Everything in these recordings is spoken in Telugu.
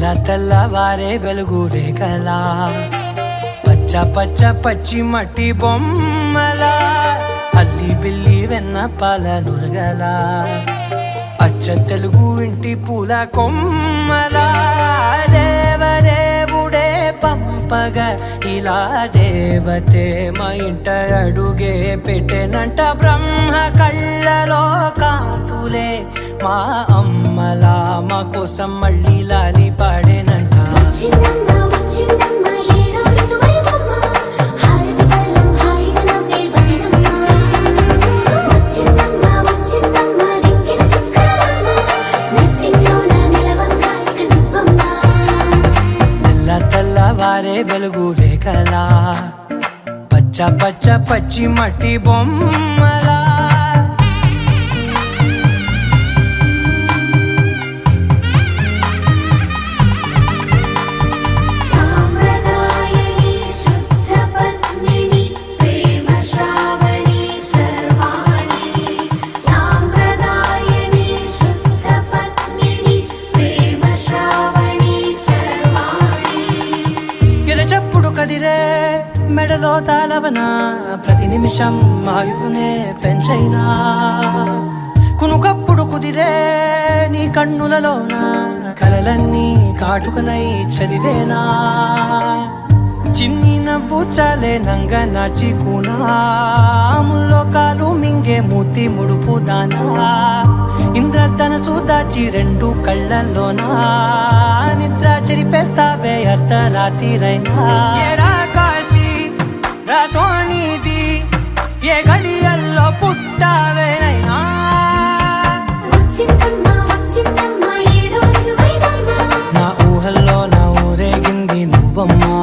తెల్ల తెల్లవారే వెలుగు రేఖలా పచ్చ పచ్చ పచ్చి మట్టి బొమ్మలా అల్లి బిల్లి వెన్న పాల నురగలా అచ్చ తెలుగు ఇంటి పూల కొమ్మలా దేవదేవుడే పంపగా ఇలా దేవతే మా ఇంట అడుగే పెట్టెనంట బ్రహ్మ కళ్ళలో కాంతులే మా అమ్మలా మా కోసం మళ్ళీ లాలి పాడేనంట. తెల్లవారే వెలుగు రేఖలా పచ్చ పచ్చ పచ్చి మట్టి బొమ్మలా కదిరే మెడలో తాళవన ప్రతి నిమిషం ఆయువునే పెంచైనా కునుకప్పుడు కుదిరే నీ కన్నులలోన కలలన్నీ కాటుకనై చదివేనా చిన్ని నవ్వు చాలే నంగ నాచి కూనాముల్లో కాలు మింగే మూతి ముడుపు దానా ఇంద్రధనసు దాచి రెండు కళ్ళల్లోనా నిద్ర చెరిపేస్తావే అర్ధరాత్రిరైనా కాశీ రాసోనిది ఏ గడియల్లో పుట్టావేనైనా నా ఊహల్లో నా ఊరేగింది నువ్వమ్మా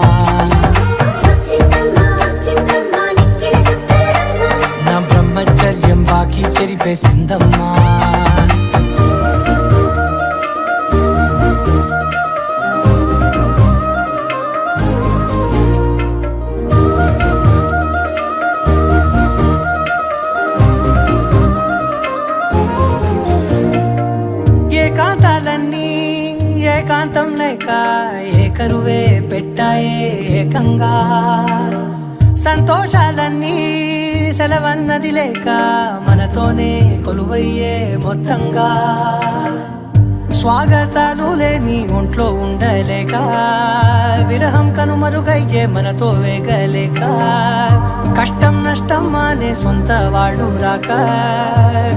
నా బ్రహ్మచర్యం బాకీ చెరిపేసిందమ్మా. ఏకాంతాలన్నీ ఏకాంతం లేక ఏకరువే పెట్టాయే ఏకంగా సంతోషాలన్నీ సెలవన్నది లేక మనతోనే కొలువయ్యే మొత్తంగా స్వాగతాలు లేని ఒంట్లో ఉండలేక విరహం కనుమరుగయ్యే మనతో వేగలేక కష్టం నష్టం అనే సొంత వాళ్ళు రాక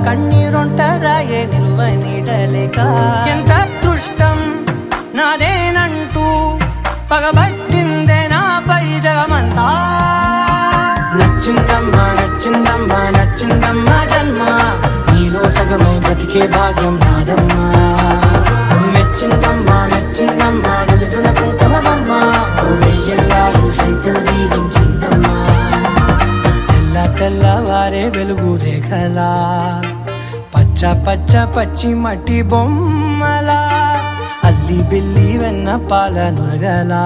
కన్నీరొంటరాయే నిలువ నీడలేక ఎంత అదృష్టం నాదేనంటూ పగబట్టిందే నాపై జగమంతా. నచ్చిందమ్మా నచ్చిందమ్మా నచ్చిందమ్మా జన్మ నీలో సగమై బతికే భాగ్యం నాదమ్మా మెచ్చిందమ్మా మెచ్చిందమ్మా నిలుచున కుంకుమమ్మా వెయ్యల్లాలు శంకరు దీవించిందమ్మా. తెల్లవారే వెలుగు రేఖలా పచ్చ పచ్చ పచ్చి మట్టి బొమ్మలా అల్లి బిల్లి వెన్న పాల నురగలా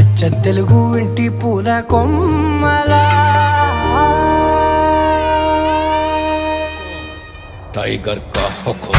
అచ్చ తెలుగు ఇంటి పూల కొమ్మలా. टाइगर का हुक्म